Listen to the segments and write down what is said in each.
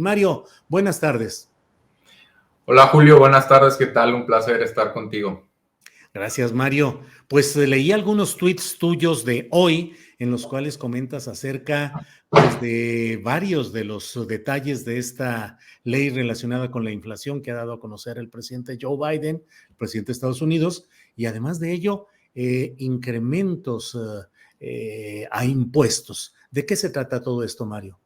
Mario, buenas tardes. Hola Julio, buenas tardes, ¿qué tal? Un placer estar contigo. Gracias, Mario. Pues leí algunos tweets tuyos de hoy en los cuales comentas acerca pues, de varios de los detalles de esta ley relacionada con la inflación que ha dado a conocer el presidente Joe Biden, presidente de Estados Unidos, y además de ello, incrementos a impuestos. ¿De qué se trata todo esto, Mario?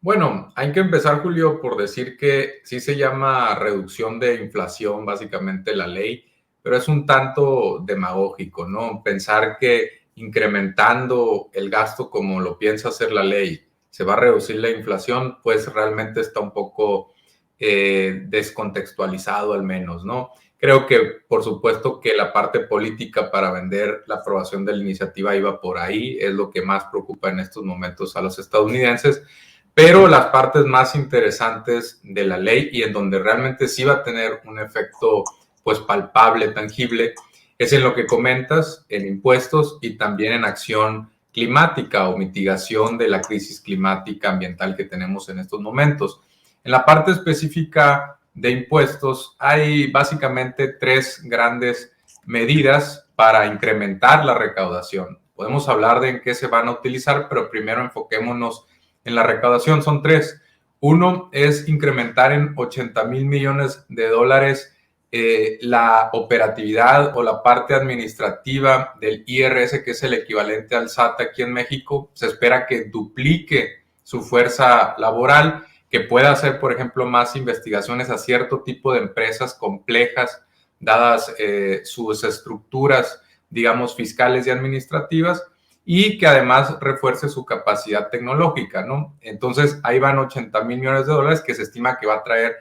Bueno, hay que empezar, Julio, por decir que sí se llama reducción de inflación, básicamente la ley, pero es un tanto demagógico, ¿no? Pensar que incrementando el gasto como lo piensa hacer la ley se va a reducir la inflación, pues realmente está un poco descontextualizado al menos, ¿no? Creo que, por supuesto, que la parte política para vender la aprobación de la iniciativa iba por ahí, es lo que más preocupa en estos momentos a los estadounidenses. Pero las partes más interesantes de la ley y en donde realmente sí va a tener un efecto pues palpable, tangible, es en lo que comentas, en impuestos y también en acción climática o mitigación de la crisis climática ambiental que tenemos en estos momentos. En la parte específica de impuestos hay básicamente tres grandes medidas para incrementar la recaudación. Podemos hablar de en qué se van a utilizar, pero primero enfoquémonos en la recaudación. Son tres. Uno es incrementar en 80,000 millones de dólares la operatividad o la parte administrativa del IRS, que es el equivalente al SAT aquí en México. Se espera que duplique su fuerza laboral, que pueda hacer, por ejemplo, más investigaciones a cierto tipo de empresas complejas, dadas sus estructuras, digamos, fiscales y administrativas, y que además refuerce su capacidad tecnológica, ¿no? Entonces, ahí van 80,000 millones de dólares que se estima que va a traer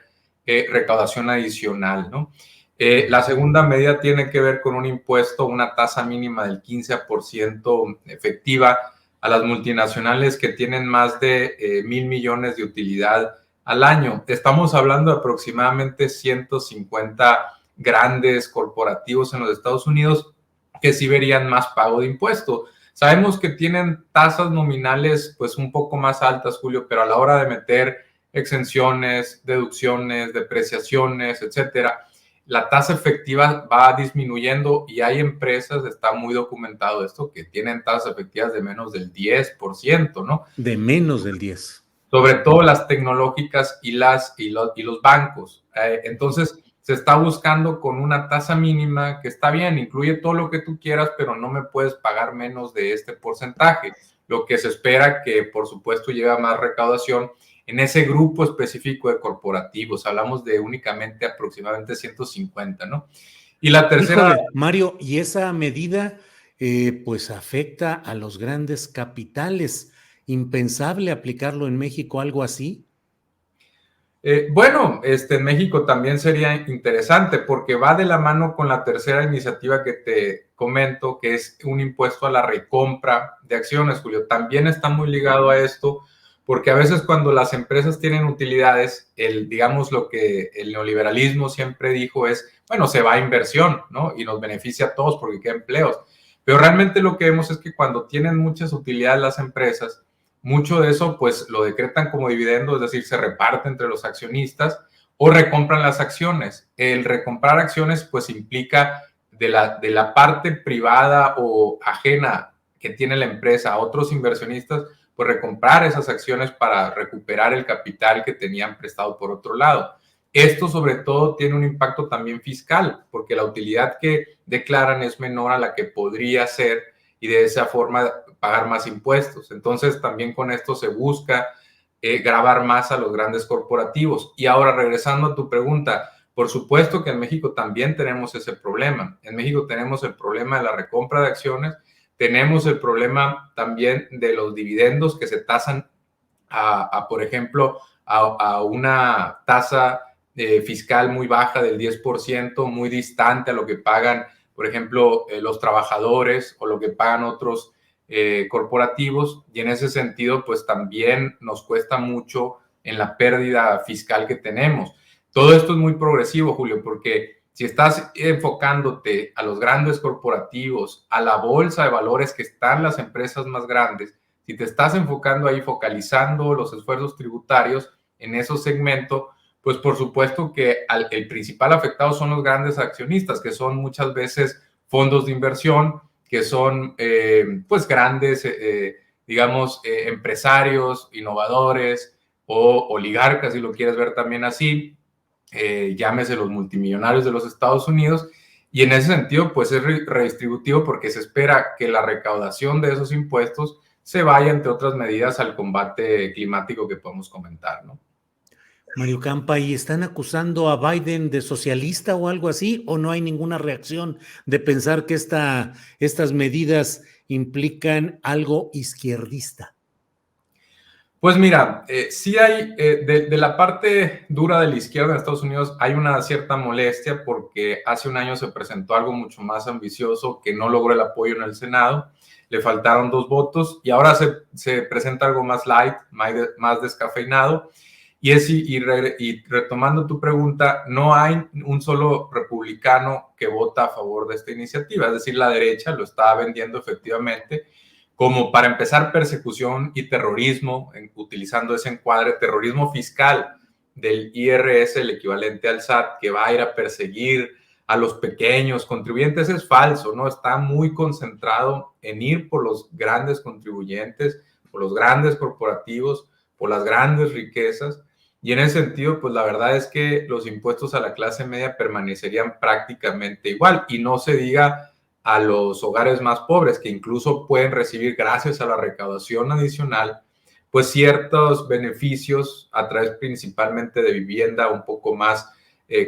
recaudación adicional, ¿no? La segunda medida tiene que ver con un impuesto, una tasa mínima del 15% efectiva a las multinacionales que tienen más de 1,000 millones de utilidad al año. Estamos hablando de aproximadamente 150 grandes corporativos en los Estados Unidos que sí verían más pago de impuestos. Sabemos que tienen tasas nominales pues un poco más altas, Julio, pero a la hora de meter exenciones, deducciones, depreciaciones, etcétera, la tasa efectiva va disminuyendo y hay empresas, está muy documentado esto, que tienen tasas efectivas de menos del 10%, ¿no? De menos del 10. Sobre todo las tecnológicas y los bancos. Entonces, se está buscando con una tasa mínima que está bien, incluye todo lo que tú quieras, pero no me puedes pagar menos de este porcentaje. Lo que se espera que, por supuesto, lleve a más recaudación en ese grupo específico de corporativos. Hablamos de únicamente aproximadamente 150, ¿no? Y la tercera... Híjole, Mario, y esa medida pues afecta a los grandes capitales. ¿Impensable aplicarlo en México algo así? Bueno, en México también sería interesante porque va de la mano con la tercera iniciativa que te comento, que es un impuesto a la recompra de acciones, Julio. También está muy ligado a esto porque a veces cuando las empresas tienen utilidades, digamos lo que el neoliberalismo siempre dijo es, bueno, se va a inversión, ¿no? Y nos beneficia a todos porque queda empleos. Pero realmente lo que vemos es que cuando tienen muchas utilidades las empresas, mucho de eso pues lo decretan como dividendo, es decir, se reparte entre los accionistas o recompran las acciones. El recomprar acciones pues implica de la parte privada o ajena que tiene la empresa a otros inversionistas, pues recomprar esas acciones para recuperar el capital que tenían prestado por otro lado. Esto sobre todo tiene un impacto también fiscal, porque la utilidad que declaran es menor a la que podría ser y de esa forma pagar más impuestos. Entonces, también con esto se busca gravar más a los grandes corporativos. Y ahora, regresando a tu pregunta, por supuesto que en México también tenemos ese problema. En México tenemos el problema de la recompra de acciones, tenemos el problema también de los dividendos que se tasan por ejemplo, a una tasa fiscal muy baja del 10%, muy distante a lo que pagan, por ejemplo, los trabajadores o lo que pagan otros corporativos, y en ese sentido, pues también nos cuesta mucho en la pérdida fiscal que tenemos. Todo esto es muy progresivo, Julio, porque si estás enfocándote a los grandes corporativos, a la bolsa de valores que están las empresas más grandes, si te estás enfocando ahí, focalizando los esfuerzos tributarios, en esos segmentos, pues por supuesto que el principal afectado son los grandes accionistas, que son muchas veces fondos de inversión, que son pues grandes, digamos, empresarios, innovadores o oligarcas, si lo quieres ver también así, llámese los multimillonarios de los Estados Unidos, y en ese sentido pues es redistributivo porque se espera que la recaudación de esos impuestos se vaya, entre otras medidas, al combate climático que podemos comentar, ¿no? Mario Campa, ¿y están acusando a Biden de socialista o algo así? ¿O no hay ninguna reacción de pensar que estas medidas implican algo izquierdista? Pues mira, sí hay, de la parte dura de la izquierda en Estados Unidos hay una cierta molestia porque hace un año se presentó algo mucho más ambicioso que no logró el apoyo en el Senado, le faltaron 2 votos y ahora se presenta algo más light, más descafeinado. Y retomando tu pregunta, no hay un solo republicano que vota a favor de esta iniciativa, es decir, la derecha lo está vendiendo efectivamente como, para empezar, persecución y terrorismo, utilizando ese encuadre, terrorismo fiscal del IRS, el equivalente al SAT, que va a ir a perseguir a los pequeños contribuyentes. Es falso, ¿no? Está muy concentrado en ir por los grandes contribuyentes, por los grandes corporativos, por las grandes riquezas. Y en ese sentido, pues la verdad es que los impuestos a la clase media permanecerían prácticamente igual, y no se diga a los hogares más pobres, que incluso pueden recibir, gracias a la recaudación adicional, pues ciertos beneficios a través principalmente de vivienda un poco más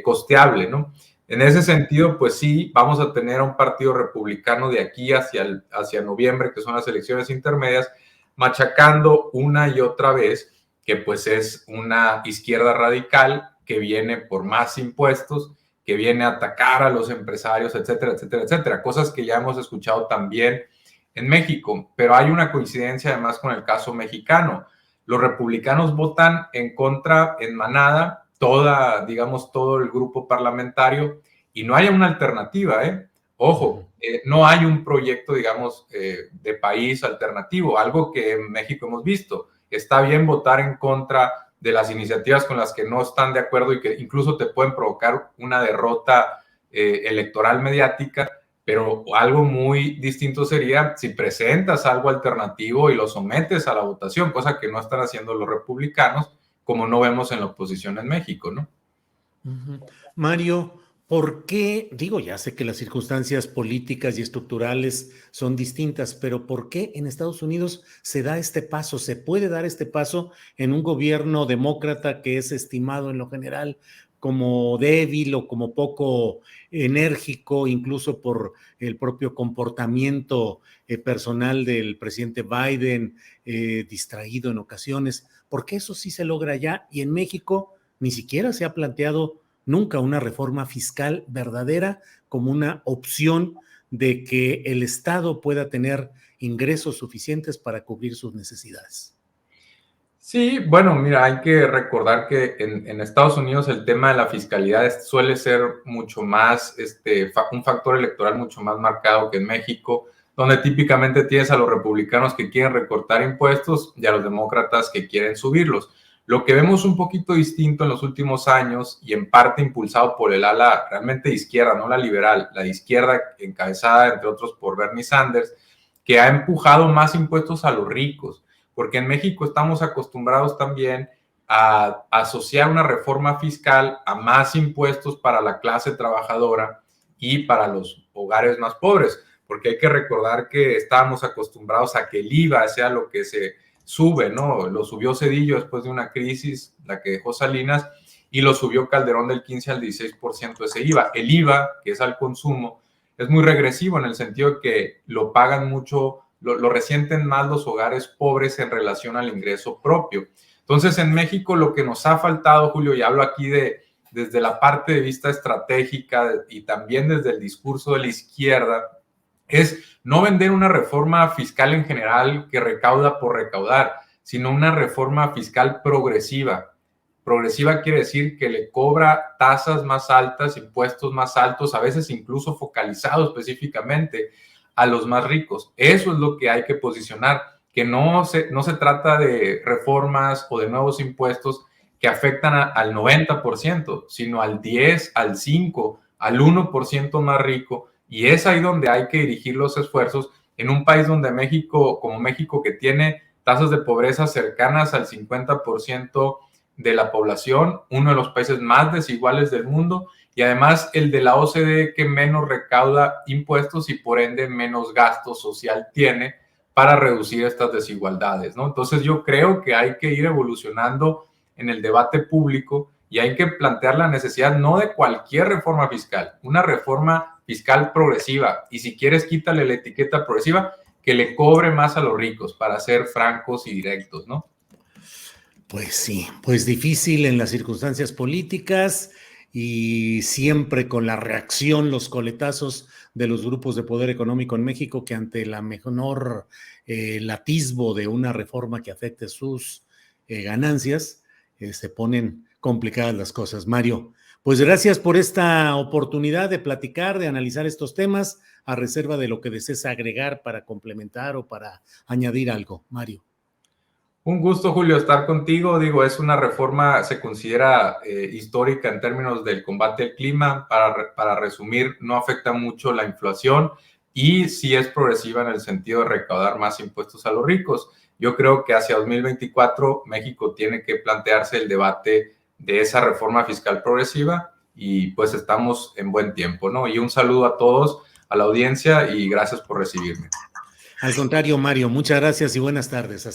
costeable, ¿no? En ese sentido, pues sí, vamos a tener a un partido republicano de aquí hacia noviembre, que son las elecciones intermedias, machacando una y otra vez que pues es una izquierda radical que viene por más impuestos, que viene a atacar a los empresarios, etcétera, etcétera, etcétera. Cosas que ya hemos escuchado también en México, pero hay una coincidencia además con el caso mexicano. Los republicanos votan en contra en manada, todo el grupo parlamentario, y no hay una alternativa, ¿eh? Ojo, no hay un proyecto, digamos, de país alternativo, algo que en México hemos visto. Está bien votar en contra de las iniciativas con las que no están de acuerdo y que incluso te pueden provocar una derrota electoral mediática, pero algo muy distinto sería si presentas algo alternativo y lo sometes a la votación, cosa que no están haciendo los republicanos, como no vemos en la oposición en México, ¿no? Mario, ¿por qué? Digo, ya sé que las circunstancias políticas y estructurales son distintas, pero ¿por qué en Estados Unidos se da este paso? ¿Se puede dar este paso en un gobierno demócrata que es estimado en lo general como débil o como poco enérgico, incluso por el propio comportamiento personal del presidente Biden, distraído en ocasiones? ¿Por qué eso sí se logra allá y en México ni siquiera se ha planteado nunca una reforma fiscal verdadera como una opción de que el Estado pueda tener ingresos suficientes para cubrir sus necesidades? Sí, bueno, mira, hay que recordar que en Estados Unidos el tema de la fiscalidad suele ser mucho más, un factor electoral mucho más marcado que en México, donde típicamente tienes a los republicanos que quieren recortar impuestos y a los demócratas que quieren subirlos. Lo que vemos un poquito distinto en los últimos años, y en parte impulsado por el ala realmente de izquierda, no la liberal, la de izquierda encabezada, entre otros, por Bernie Sanders, que ha empujado más impuestos a los ricos, porque en México estamos acostumbrados también a asociar una reforma fiscal a más impuestos para la clase trabajadora y para los hogares más pobres, porque hay que recordar que estábamos acostumbrados a que el IVA sea lo que se sube, ¿no? Lo subió Zedillo después de una crisis, la que dejó Salinas, y lo subió Calderón del 15 al 16% ese IVA. El IVA, que es al consumo, es muy regresivo en el sentido de que lo pagan mucho, lo resienten más los hogares pobres en relación al ingreso propio. Entonces, en México lo que nos ha faltado, Julio, y hablo aquí desde la parte de vista estratégica y también desde el discurso de la izquierda, es no vender una reforma fiscal en general que recauda por recaudar, sino una reforma fiscal progresiva. Progresiva quiere decir que le cobra tasas más altas, impuestos más altos, a veces incluso focalizado específicamente a los más ricos. Eso es lo que hay que posicionar, que no se trata de reformas o de nuevos impuestos que afectan al 90%, sino al 10, al 5, al 1% más rico. Y es ahí donde hay que dirigir los esfuerzos en un país donde México, como México, que tiene tasas de pobreza cercanas al 50% de la población, uno de los países más desiguales del mundo, y además el de la OCDE que menos recauda impuestos y por ende menos gasto social tiene para reducir estas desigualdades, ¿no? Entonces yo creo que hay que ir evolucionando en el debate público y hay que plantear la necesidad no de cualquier reforma fiscal, una reforma fiscal progresiva, y si quieres quítale la etiqueta progresiva, que le cobre más a los ricos, para ser francos y directos, ¿no? Pues sí, pues difícil en las circunstancias políticas y siempre con la reacción, los coletazos de los grupos de poder económico en México que ante la menor el atisbo de una reforma que afecte sus ganancias, se ponen complicadas las cosas. Mario, pues gracias por esta oportunidad de platicar, de analizar estos temas, a reserva de lo que desees agregar para complementar o para añadir algo. Mario. Un gusto, Julio, estar contigo. Digo, es una reforma, se considera histórica en términos del combate al clima. Para resumir, no afecta mucho la inflación y sí es progresiva en el sentido de recaudar más impuestos a los ricos. Yo creo que hacia 2024 México tiene que plantearse el debate de esa reforma fiscal progresiva y pues estamos en buen tiempo, ¿no? Y un saludo a todos, a la audiencia, y gracias por recibirme. Al contrario, Mario, muchas gracias y buenas tardes.